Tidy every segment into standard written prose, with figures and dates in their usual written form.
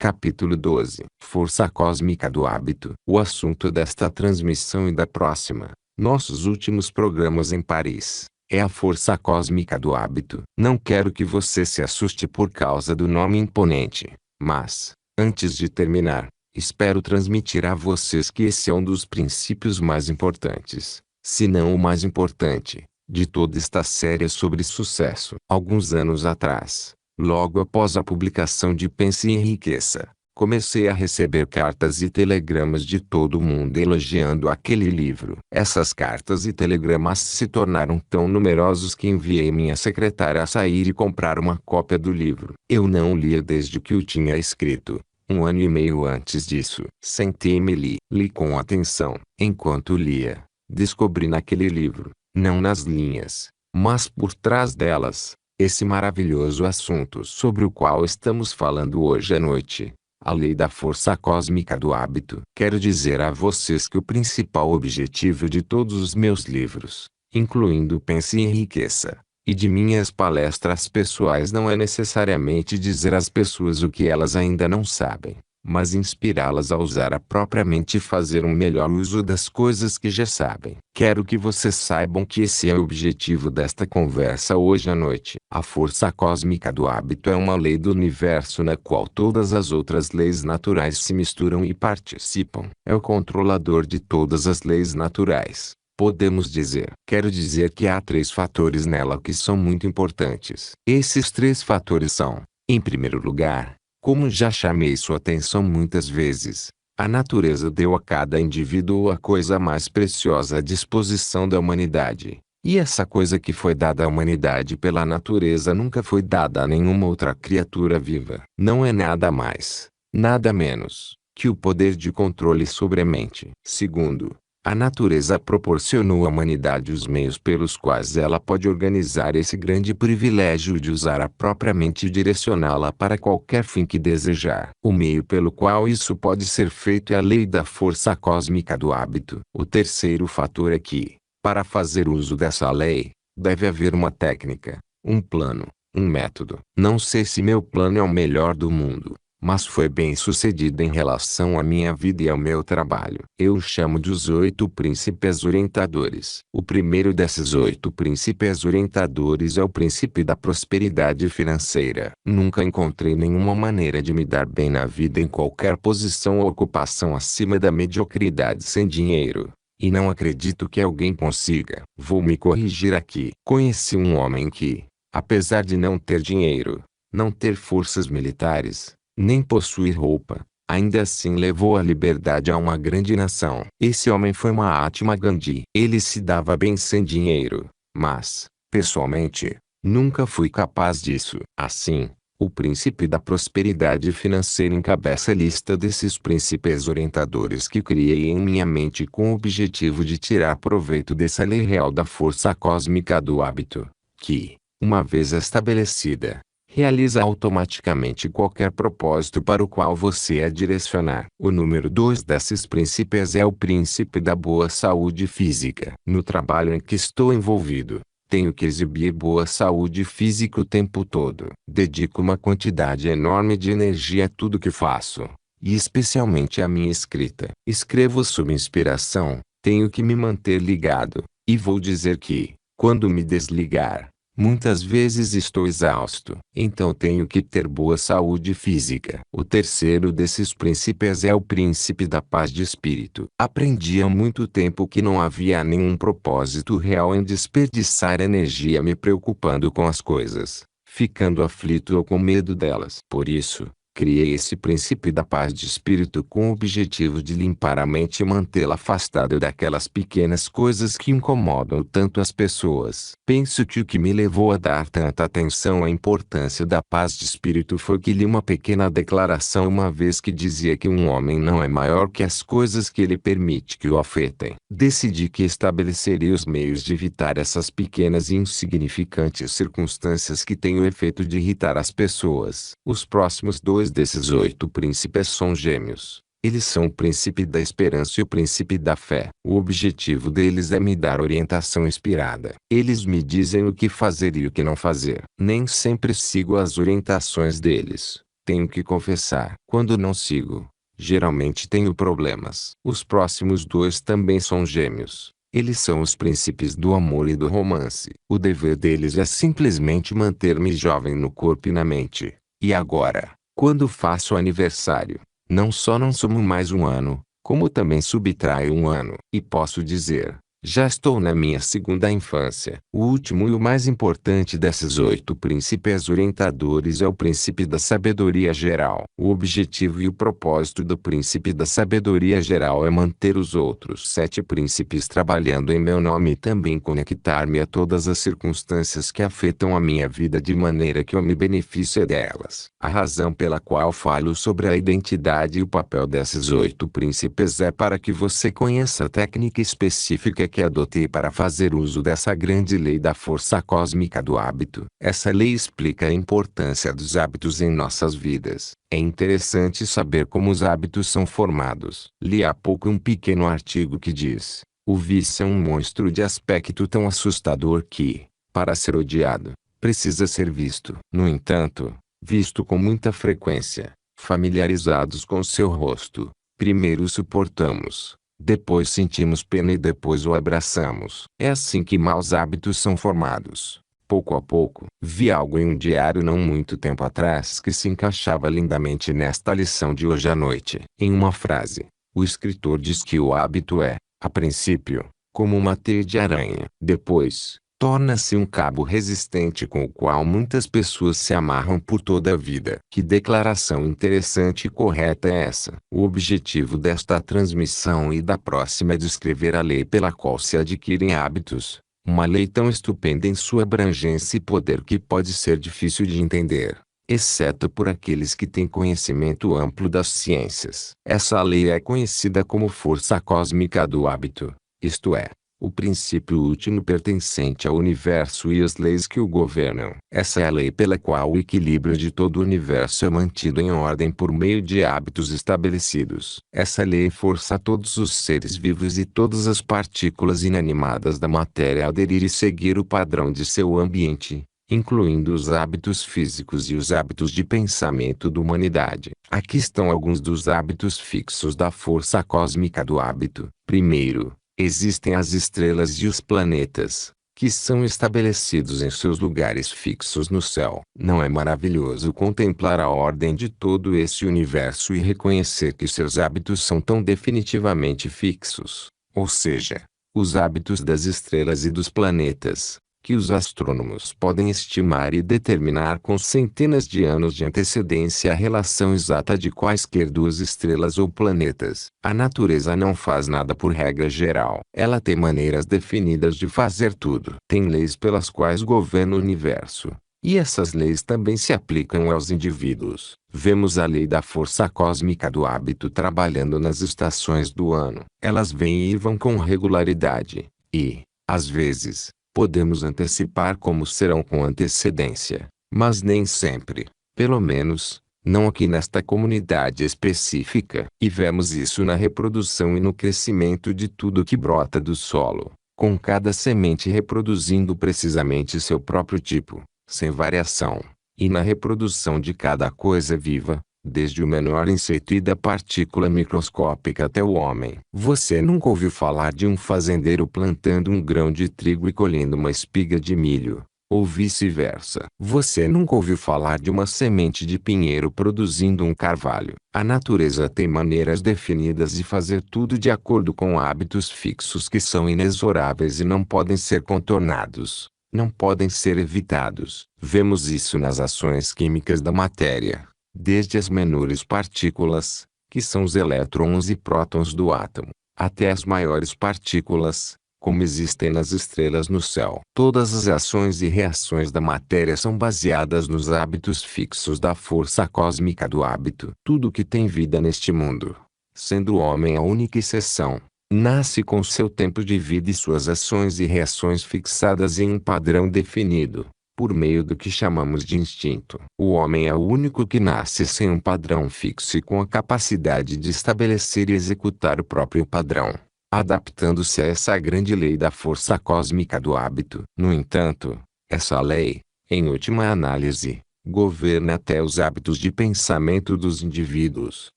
Capítulo 12. Força cósmica do hábito. O assunto desta transmissão e da próxima, nossos últimos programas em Paris, é a força cósmica do hábito. Não quero que você se assuste por causa do nome imponente, mas, antes de terminar, espero transmitir a vocês que esse é um dos princípios mais importantes, se não o mais importante, de toda esta série sobre sucesso. Alguns anos atrás, logo após a publicação de Pense e Enriqueça, comecei a receber cartas e telegramas de todo mundo elogiando aquele livro. Essas cartas e telegramas se tornaram tão numerosos que enviei minha secretária a sair e comprar uma cópia do livro. Eu não o lia desde que o tinha escrito. 1 ano e meio antes disso, sentei-me e li com atenção. Enquanto lia, descobri naquele livro, não nas linhas, mas por trás delas, esse maravilhoso assunto sobre o qual estamos falando hoje à noite. A lei da força cósmica do hábito. Quero dizer a vocês que o principal objetivo de todos os meus livros, incluindo Pense e Enriqueça, e de minhas palestras pessoais não é necessariamente dizer às pessoas o que elas ainda não sabem, mas inspirá-las a usar a própria mente e fazer um melhor uso das coisas que já sabem. Quero que vocês saibam que esse é o objetivo desta conversa hoje à noite. A força cósmica do hábito é uma lei do universo na qual todas as outras leis naturais se misturam e participam. É o controlador de todas as leis naturais. Podemos dizer. Quero dizer que há 3 fatores nela que são muito importantes. Esses 3 fatores são, em primeiro lugar, como já chamei sua atenção muitas vezes, a natureza deu a cada indivíduo a coisa mais preciosa à disposição da humanidade. E essa coisa que foi dada à humanidade pela natureza nunca foi dada a nenhuma outra criatura viva. Não é nada mais, nada menos, que o poder de controle sobre a mente. Segundo, a natureza proporcionou à humanidade os meios pelos quais ela pode organizar esse grande privilégio de usar a própria mente e direcioná-la para qualquer fim que desejar. O meio pelo qual isso pode ser feito é a lei da força cósmica do hábito. O terceiro fator é que, para fazer uso dessa lei, deve haver uma técnica, um plano, um método. Não sei se meu plano é o melhor do mundo, mas foi bem sucedido em relação à minha vida e ao meu trabalho. Eu o chamo de os 8 príncipes orientadores. O primeiro desses 8 príncipes orientadores é o princípio da prosperidade financeira. Nunca encontrei nenhuma maneira de me dar bem na vida em qualquer posição ou ocupação acima da mediocridade sem dinheiro. E não acredito que alguém consiga. Vou me corrigir aqui. Conheci um homem que, apesar de não ter dinheiro, não ter forças militares, nem possuir roupa, ainda assim levou a liberdade a uma grande nação. Esse homem foi Mahatma Gandhi. Ele se dava bem sem dinheiro, mas, pessoalmente, nunca fui capaz disso. Assim, o princípio da prosperidade financeira encabeça a lista desses príncipes orientadores que criei em minha mente com o objetivo de tirar proveito dessa lei real da força cósmica do hábito, que, uma vez estabelecida, realiza automaticamente qualquer propósito para o qual você a direcionar. O número 2 desses princípios é o princípio da boa saúde física. No trabalho em que estou envolvido, tenho que exibir boa saúde física o tempo todo. Dedico uma quantidade enorme de energia a tudo que faço, e especialmente à minha escrita. Escrevo sob inspiração, tenho que me manter ligado, e vou dizer que, quando me desligar, muitas vezes estou exausto. Então tenho que ter boa saúde física. O terceiro desses princípios é o princípio da paz de espírito. Aprendi há muito tempo que não havia nenhum propósito real em desperdiçar energia me preocupando com as coisas, ficando aflito ou com medo delas. Por isso, criei esse princípio da paz de espírito com o objetivo de limpar a mente e mantê-la afastada daquelas pequenas coisas que incomodam tanto as pessoas. Penso que o que me levou a dar tanta atenção à importância da paz de espírito foi que li uma pequena declaração uma vez que dizia que um homem não é maior que as coisas que ele permite que o afetem. Decidi que estabeleceria os meios de evitar essas pequenas e insignificantes circunstâncias que têm o efeito de irritar as pessoas. Os próximos 2 desses 8 príncipes são gêmeos. Eles são o príncipe da esperança e o príncipe da fé. O objetivo deles é me dar orientação inspirada. Eles me dizem o que fazer e o que não fazer. Nem sempre sigo as orientações deles, Tenho que confessar, quando não sigo, geralmente tenho problemas. Os próximos dois também são gêmeos. Eles são os príncipes do amor e do romance. O dever deles é simplesmente manter-me jovem no corpo e na mente. E agora, quando faço aniversário, não só não somo mais um ano, como também subtraio um ano. E posso dizer, já estou na minha segunda infância. O último e o mais importante desses 8 príncipes orientadores é o príncipe da sabedoria geral. O objetivo e o propósito do príncipe da sabedoria geral é manter os outros 7 príncipes trabalhando em meu nome e também conectar-me a todas as circunstâncias que afetam a minha vida de maneira que eu me beneficie delas. A razão pela qual falo sobre a identidade e o papel desses 8 príncipes é para que você conheça a técnica específica que adotei para fazer uso dessa grande lei da força cósmica do hábito. Essa lei explica a importância dos hábitos em nossas vidas. É interessante saber como os hábitos são formados. Li há pouco um pequeno artigo que diz: o vício é um monstro de aspecto tão assustador que, para ser odiado, precisa ser visto. No entanto, visto com muita frequência, familiarizados com seu rosto, primeiro o suportamos, depois sentimos pena e depois o abraçamos. É assim que maus hábitos são formados. Pouco a pouco, vi algo em um diário não muito tempo atrás que se encaixava lindamente nesta lição de hoje à noite. Em uma frase, o escritor diz que o hábito é, a princípio, como uma teia de aranha. Depois, torna-se um cabo resistente com o qual muitas pessoas se amarram por toda a vida. Que declaração interessante e correta é essa? O objetivo desta transmissão e da próxima é descrever a lei pela qual se adquirem hábitos. Uma lei tão estupenda em sua abrangência e poder que pode ser difícil de entender, exceto por aqueles que têm conhecimento amplo das ciências. Essa lei é conhecida como força cósmica do hábito, isto é, o princípio último pertencente ao universo e as leis que o governam. Essa é a lei pela qual o equilíbrio de todo o universo é mantido em ordem por meio de hábitos estabelecidos. Essa lei força todos os seres vivos e todas as partículas inanimadas da matéria a aderir e seguir o padrão de seu ambiente, incluindo os hábitos físicos e os hábitos de pensamento da humanidade. Aqui estão alguns dos hábitos fixos da força cósmica do hábito. Primeiro, existem as estrelas e os planetas, que são estabelecidos em seus lugares fixos no céu. Não é maravilhoso contemplar a ordem de todo esse universo e reconhecer que seus hábitos são tão definitivamente fixos, ou seja, os hábitos das estrelas e dos planetas, que os astrônomos podem estimar e determinar com centenas de anos de antecedência a relação exata de quaisquer duas estrelas ou planetas. A natureza não faz nada por regra geral. Ela tem maneiras definidas de fazer tudo. Tem leis pelas quais governa o universo. E essas leis também se aplicam aos indivíduos. Vemos a lei da força cósmica do hábito trabalhando nas estações do ano. Elas vêm e vão com regularidade. E, às vezes, podemos antecipar como serão com antecedência, mas nem sempre, pelo menos, não aqui nesta comunidade específica. E vemos isso na reprodução e no crescimento de tudo que brota do solo, com cada semente reproduzindo precisamente seu próprio tipo, sem variação, e na reprodução de cada coisa viva, desde o menor inseto e da partícula microscópica até o homem. Você nunca ouviu falar de um fazendeiro plantando um grão de trigo e colhendo uma espiga de milho, ou vice-versa. Você nunca ouviu falar de uma semente de pinheiro produzindo um carvalho. A natureza tem maneiras definidas de fazer tudo de acordo com hábitos fixos que são inexoráveis e não podem ser contornados, não podem ser evitados. Vemos isso nas ações químicas da matéria, desde as menores partículas, que são os elétrons e prótons do átomo, até as maiores partículas, como existem nas estrelas no céu. Todas as ações e reações da matéria são baseadas nos hábitos fixos da força cósmica do hábito. Tudo que tem vida neste mundo, sendo o homem a única exceção, nasce com seu tempo de vida e suas ações e reações fixadas em um padrão definido, por meio do que chamamos de instinto. O homem é o único que nasce sem um padrão fixo e com a capacidade de estabelecer e executar o próprio padrão, adaptando-se a essa grande lei da força cósmica do hábito. No entanto, essa lei, em última análise, governa até os hábitos de pensamento dos indivíduos,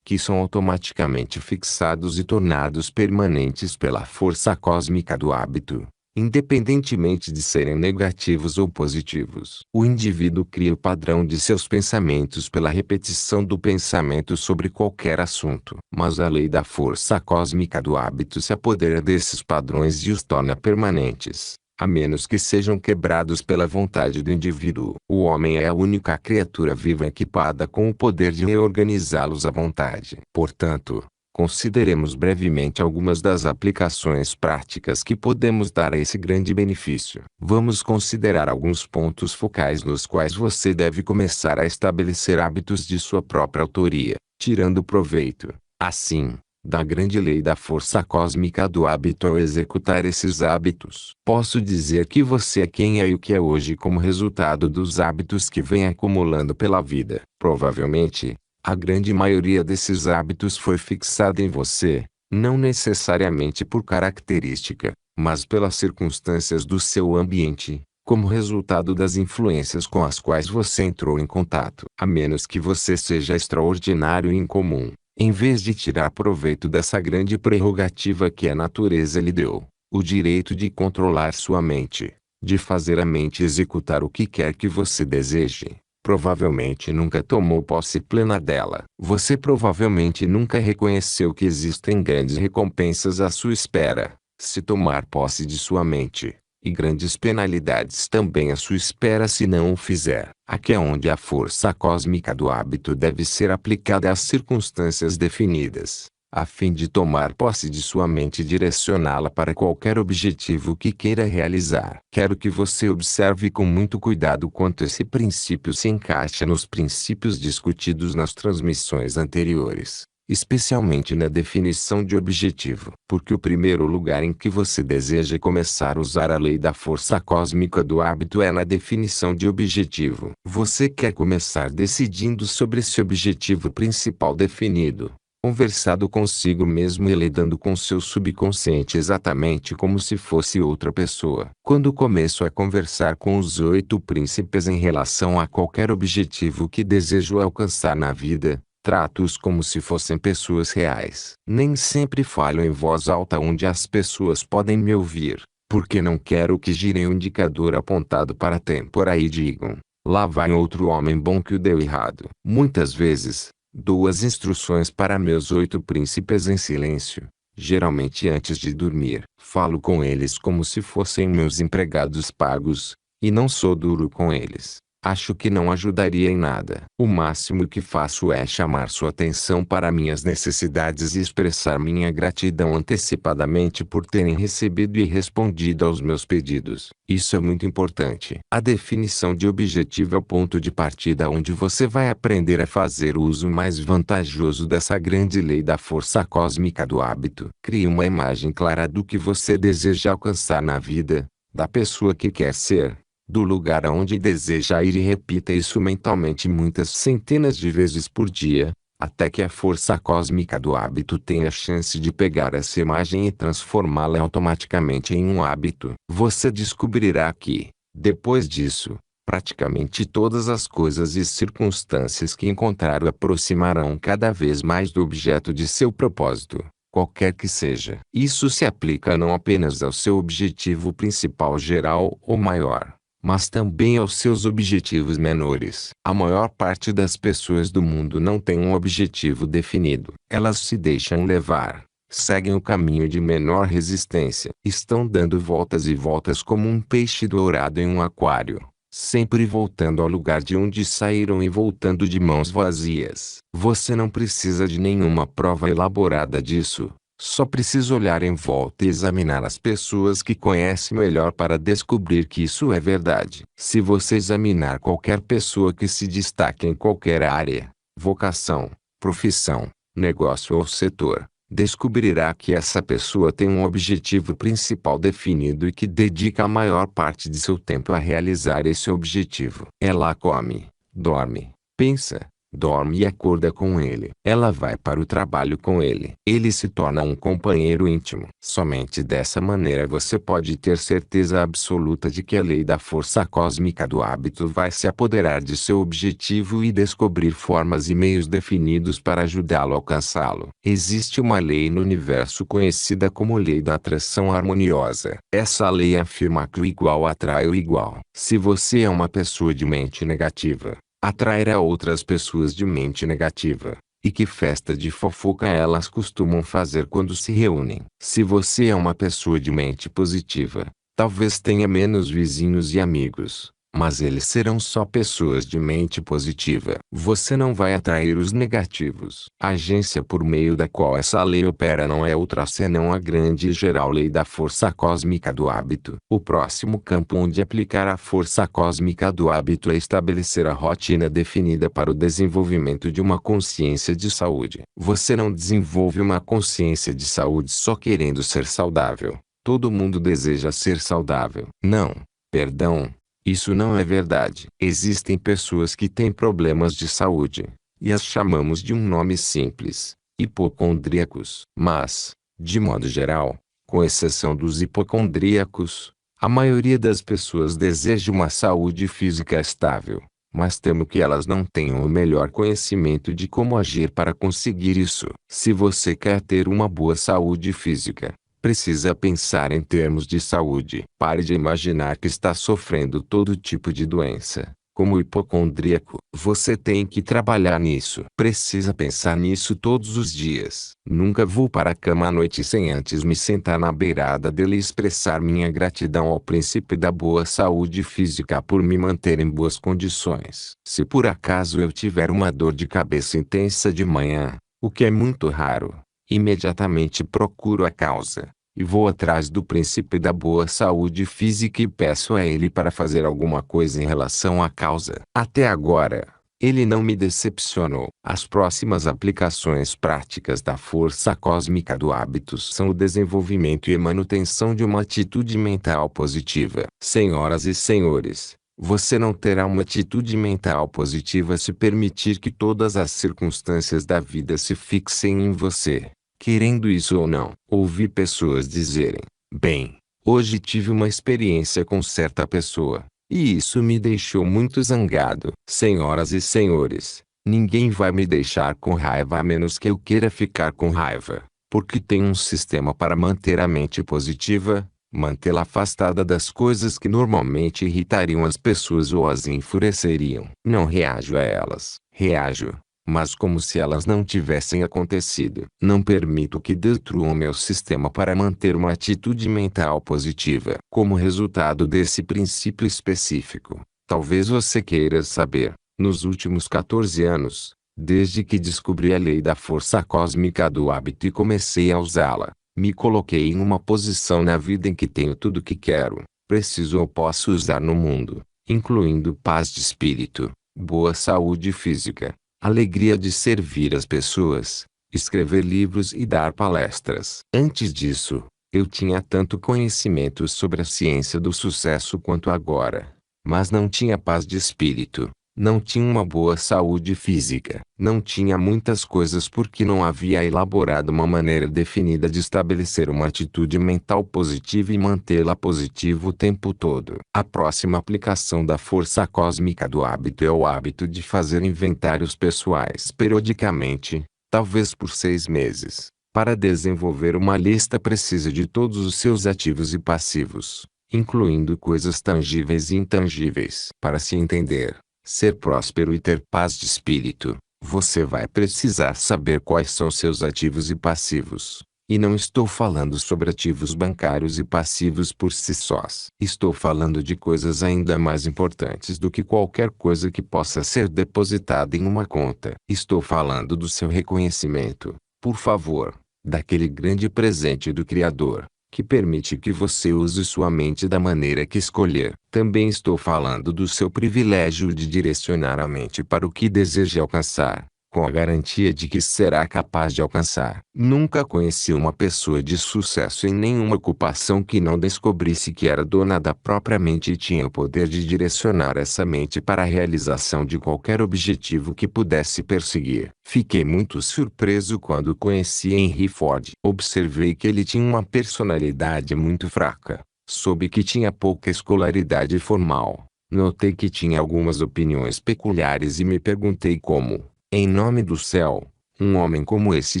que são automaticamente fixados e tornados permanentes pela força cósmica do hábito, independentemente de serem negativos ou positivos. O indivíduo cria o padrão de seus pensamentos pela repetição do pensamento sobre qualquer assunto. Mas a lei da força cósmica do hábito se apodera desses padrões e os torna permanentes, a menos que sejam quebrados pela vontade do indivíduo. O homem é a única criatura viva equipada com o poder de reorganizá-los à vontade. Portanto, consideremos brevemente algumas das aplicações práticas que podemos dar a esse grande benefício. Vamos considerar alguns pontos focais nos quais você deve começar a estabelecer hábitos de sua própria autoria, tirando proveito, assim, da grande lei da força cósmica do hábito ao executar esses hábitos. Posso dizer que você é quem é e o que é hoje como resultado dos hábitos que vem acumulando pela vida. Provavelmente, a grande maioria desses hábitos foi fixada em você, não necessariamente por característica, mas pelas circunstâncias do seu ambiente, como resultado das influências com as quais você entrou em contato. A menos que você seja extraordinário e incomum, em vez de tirar proveito dessa grande prerrogativa que a natureza lhe deu, o direito de controlar sua mente, de fazer a mente executar o que quer que você deseje, provavelmente nunca tomou posse plena dela. Você provavelmente nunca reconheceu que existem grandes recompensas à sua espera, se tomar posse de sua mente, e grandes penalidades também à sua espera se não o fizer. Aqui é onde a força cósmica do hábito deve ser aplicada às circunstâncias definidas, a fim de tomar posse de sua mente e direcioná-la para qualquer objetivo que queira realizar. Quero que você observe com muito cuidado quanto esse princípio se encaixa nos princípios discutidos nas transmissões anteriores, especialmente na definição de objetivo. Porque o primeiro lugar em que você deseja começar a usar a lei da força cósmica do hábito é na definição de objetivo. Você quer começar decidindo sobre esse objetivo principal definido, conversado consigo mesmo e lidando com seu subconsciente exatamente como se fosse outra pessoa. Quando começo a conversar com os 8 príncipes em relação a qualquer objetivo que desejo alcançar na vida, trato-os como se fossem pessoas reais. Nem sempre falo em voz alta onde as pessoas podem me ouvir, porque não quero que girem o indicador apontado para a têmpora e digam: lá vai outro homem bom que o deu errado. Muitas vezes, dou as instruções para meus 8 príncipes em silêncio, geralmente antes de dormir. Falo com eles como se fossem meus empregados pagos, e não sou duro com eles. Acho que não ajudaria em nada. O máximo que faço é chamar sua atenção para minhas necessidades e expressar minha gratidão antecipadamente por terem recebido e respondido aos meus pedidos. Isso é muito importante. A definição de objetivo é o ponto de partida onde você vai aprender a fazer o uso mais vantajoso dessa grande lei da força cósmica do hábito. Crie uma imagem clara do que você deseja alcançar na vida, da pessoa que quer ser, do lugar aonde deseja ir e repita isso mentalmente muitas centenas de vezes por dia, até que a força cósmica do hábito tenha a chance de pegar essa imagem e transformá-la automaticamente em um hábito. Você descobrirá que, depois disso, praticamente todas as coisas e circunstâncias que encontrar o aproximarão cada vez mais do objeto de seu propósito, qualquer que seja. Isso se aplica não apenas ao seu objetivo principal geral ou maior, mas também aos seus objetivos menores. A maior parte das pessoas do mundo não tem um objetivo definido. Elas se deixam levar, seguem o caminho de menor resistência. Estão dando voltas e voltas como um peixe dourado em um aquário, sempre voltando ao lugar de onde saíram e voltando de mãos vazias. Você não precisa de nenhuma prova elaborada disso. Só precisa olhar em volta e examinar as pessoas que conhece melhor para descobrir que isso é verdade. Se você examinar qualquer pessoa que se destaque em qualquer área, vocação, profissão, negócio ou setor, descobrirá que essa pessoa tem um objetivo principal definido e que dedica a maior parte de seu tempo a realizar esse objetivo. Ela come, dorme, pensa, dorme e acorda com ele. Ela vai para o trabalho com ele. Ele se torna um companheiro íntimo. Somente dessa maneira você pode ter certeza absoluta de que a lei da força cósmica do hábito vai se apoderar de seu objetivo e descobrir formas e meios definidos para ajudá-lo a alcançá-lo. Existe uma lei no universo conhecida como lei da atração harmoniosa. Essa lei afirma que o igual atrai o igual. Se você é uma pessoa de mente negativa, atrairá outras pessoas de mente negativa. E que festa de fofoca elas costumam fazer quando se reúnem? Se você é uma pessoa de mente positiva, talvez tenha menos vizinhos e amigos, mas eles serão só pessoas de mente positiva. Você não vai atrair os negativos. A agência por meio da qual essa lei opera não é outra senão a grande e geral lei da força cósmica do hábito. O próximo campo onde aplicar a força cósmica do hábito é estabelecer a rotina definida para o desenvolvimento de uma consciência de saúde. Você não desenvolve uma consciência de saúde só querendo ser saudável. Todo mundo deseja ser saudável. Não, perdão. Isso não é verdade. Existem pessoas que têm problemas de saúde, e as chamamos de um nome simples: hipocondríacos. Mas, de modo geral, com exceção dos hipocondríacos, a maioria das pessoas deseja uma saúde física estável. Mas temo que elas não tenham o melhor conhecimento de como agir para conseguir isso. Se você quer ter uma boa saúde física, precisa pensar em termos de saúde. Pare de imaginar que está sofrendo todo tipo de doença, como hipocondríaco. Você tem que trabalhar nisso. Precisa pensar nisso todos os dias. Nunca vou para a cama à noite sem antes me sentar na beirada dele e expressar minha gratidão ao princípio da boa saúde física por me manter em boas condições. Se por acaso eu tiver uma dor de cabeça intensa de manhã, o que é muito raro, imediatamente procuro a causa, e vou atrás do princípio da boa saúde física e peço a ele para fazer alguma coisa em relação à causa. Até agora, ele não me decepcionou. As próximas aplicações práticas da força cósmica do hábito são o desenvolvimento e manutenção de uma atitude mental positiva. Senhoras e senhores, você não terá uma atitude mental positiva se permitir que todas as circunstâncias da vida se fixem em você, querendo isso ou não. Ouvi pessoas dizerem: bem, hoje tive uma experiência com certa pessoa, e isso me deixou muito zangado. Senhoras e senhores, ninguém vai me deixar com raiva a menos que eu queira ficar com raiva, porque tem um sistema para manter a mente positiva, mantê-la afastada das coisas que normalmente irritariam as pessoas ou as enfureceriam. Não reajo a elas. Reajo, mas como se elas não tivessem acontecido. Não permito que destruam meu sistema para manter uma atitude mental positiva. Como resultado desse princípio específico, talvez você queira saber, nos últimos 14 anos, desde que descobri a lei da força cósmica do hábito e comecei a usá-la, me coloquei em uma posição na vida em que tenho tudo o que quero, preciso ou posso usar no mundo, incluindo paz de espírito, boa saúde física, alegria de servir as pessoas, escrever livros e dar palestras. Antes disso, eu tinha tanto conhecimento sobre a ciência do sucesso quanto agora, mas não tinha paz de espírito. Não tinha uma boa saúde física. Não tinha muitas coisas porque não havia elaborado uma maneira definida de estabelecer uma atitude mental positiva e mantê-la positiva o tempo todo. A próxima aplicação da força cósmica do hábito é o hábito de fazer inventários pessoais periodicamente, talvez por 6 meses. Para desenvolver uma lista precisa de todos os seus ativos e passivos, incluindo coisas tangíveis e intangíveis. Para se entender, ser próspero e ter paz de espírito, você vai precisar saber quais são seus ativos e passivos. E não estou falando sobre ativos bancários e passivos por si sós. Estou falando de coisas ainda mais importantes do que qualquer coisa que possa ser depositada em uma conta. Estou falando do seu reconhecimento, por favor, daquele grande presente do Criador, que permite que você use sua mente da maneira que escolher. Também estou falando do seu privilégio de direcionar a mente para o que deseja alcançar, com a garantia de que será capaz de alcançar. Nunca conheci uma pessoa de sucesso em nenhuma ocupação que não descobrisse que era dona da própria mente e tinha o poder de direcionar essa mente para a realização de qualquer objetivo que pudesse perseguir. Fiquei muito surpreso quando conheci Henry Ford. Observei que ele tinha uma personalidade muito fraca. Soube que tinha pouca escolaridade formal. Notei que tinha algumas opiniões peculiares e me perguntei como, em nome do céu, um homem como esse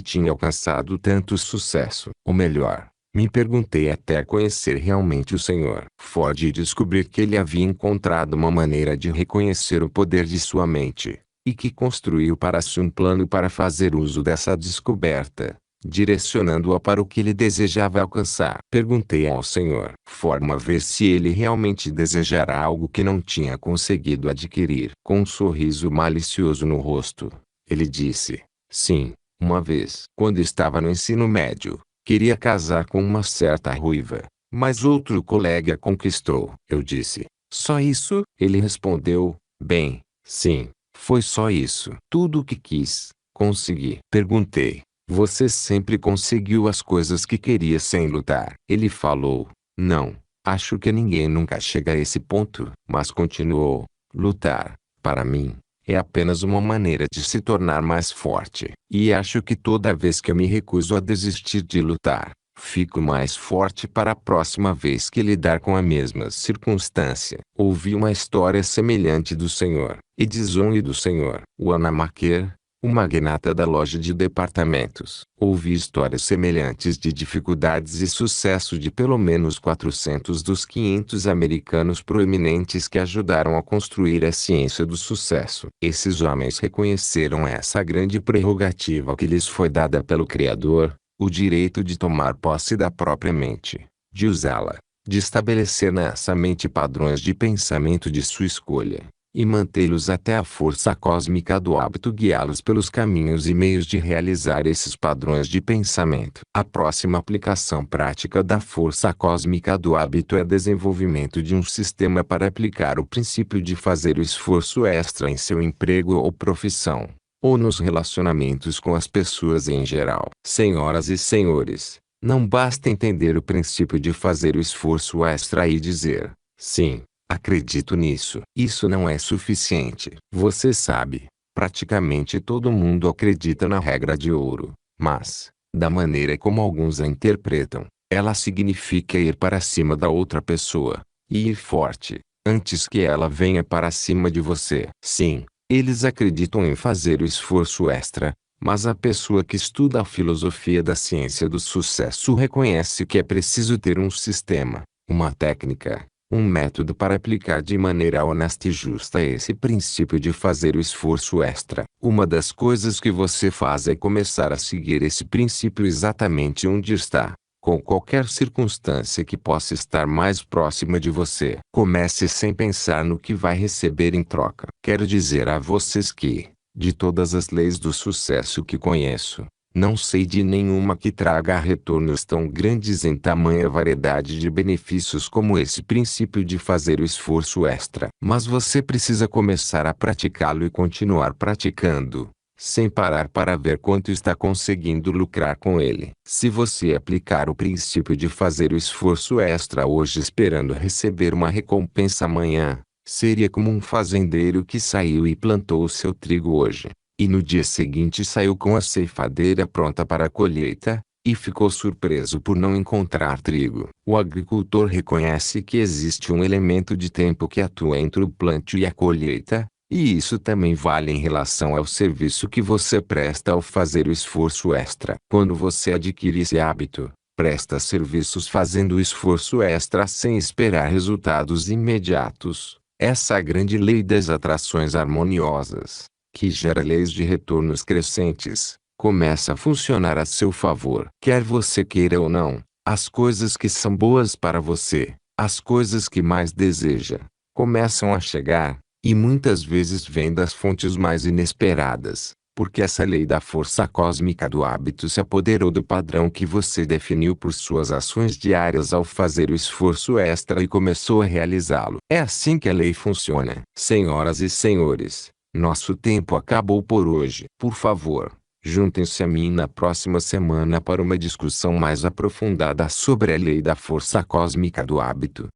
tinha alcançado tanto sucesso. Ou melhor, me perguntei até conhecer realmente o Sr. Ford e descobrir que ele havia encontrado uma maneira de reconhecer o poder de sua mente, e que construiu para si um plano para fazer uso dessa descoberta, direcionando-a para o que ele desejava alcançar. Perguntei ao Sr. Ford uma vez se ele realmente desejara algo que não tinha conseguido adquirir. Com um sorriso malicioso no rosto, ele disse, sim, uma vez. Quando estava no ensino médio, queria casar com uma certa ruiva, mas outro colega conquistou. Eu disse, só isso? Ele respondeu, bem, sim, foi só isso. Tudo o que quis, consegui. Perguntei, você sempre conseguiu as coisas que queria sem lutar? Ele falou, não, acho que ninguém nunca chega a esse ponto. Mas continuou, lutar, para mim, é apenas uma maneira de se tornar mais forte. E acho que toda vez que eu me recuso a desistir de lutar, fico mais forte para a próxima vez que lidar com a mesma circunstância. Ouvi uma história semelhante do Sr. Edison e do Sr. Wanamaker, o magnata da loja de departamentos. Ouvi histórias semelhantes de dificuldades e sucesso de pelo menos 400 dos 500 americanos proeminentes que ajudaram a construir a ciência do sucesso. Esses homens reconheceram essa grande prerrogativa que lhes foi dada pelo Criador, o direito de tomar posse da própria mente, de usá-la, de estabelecer nessa mente padrões de pensamento de sua escolha, e mantê-los até a força cósmica do hábito guiá-los pelos caminhos e meios de realizar esses padrões de pensamento. A próxima aplicação prática da força cósmica do hábito é o desenvolvimento de um sistema para aplicar o princípio de fazer o esforço extra em seu emprego ou profissão, ou nos relacionamentos com as pessoas em geral. Senhoras e senhores, não basta entender o princípio de fazer o esforço extra e dizer, sim, acredito nisso. Isso não é suficiente. Você sabe, praticamente todo mundo acredita na regra de ouro, mas, da maneira como alguns a interpretam, ela significa ir para cima da outra pessoa, e ir forte, antes que ela venha para cima de você. Sim, eles acreditam em fazer o esforço extra, mas a pessoa que estuda a filosofia da ciência do sucesso reconhece que é preciso ter um sistema, uma técnica, um método para aplicar de maneira honesta e justa esse princípio de fazer o esforço extra. Uma das coisas que você faz é começar a seguir esse princípio exatamente onde está, com qualquer circunstância que possa estar mais próxima de você. Comece sem pensar no que vai receber em troca. Quero dizer a vocês que, de todas as leis do sucesso que conheço, não sei de nenhuma que traga retornos tão grandes em tamanha variedade de benefícios como esse princípio de fazer o esforço extra. Mas você precisa começar a praticá-lo e continuar praticando, sem parar para ver quanto está conseguindo lucrar com ele. Se você aplicar o princípio de fazer o esforço extra hoje esperando receber uma recompensa amanhã, seria como um fazendeiro que saiu e plantou o seu trigo hoje, e no dia seguinte saiu com a ceifadeira pronta para a colheita, e ficou surpreso por não encontrar trigo. O agricultor reconhece que existe um elemento de tempo que atua entre o plantio e a colheita, e isso também vale em relação ao serviço que você presta ao fazer o esforço extra. Quando você adquire esse hábito, presta serviços fazendo o esforço extra sem esperar resultados imediatos. Essa grande lei das atrações harmoniosas, que gera leis de retornos crescentes, começa a funcionar a seu favor. Quer você queira ou não, as coisas que são boas para você, as coisas que mais deseja, começam a chegar, e muitas vezes vêm das fontes mais inesperadas, porque essa lei da força cósmica do hábito se apoderou do padrão que você definiu por suas ações diárias ao fazer o esforço extra e começou a realizá-lo. É assim que a lei funciona. Senhoras e senhores, Nosso tempo acabou por hoje. Por favor, juntem-se a mim na próxima semana para uma discussão mais aprofundada sobre a lei da força cósmica do hábito.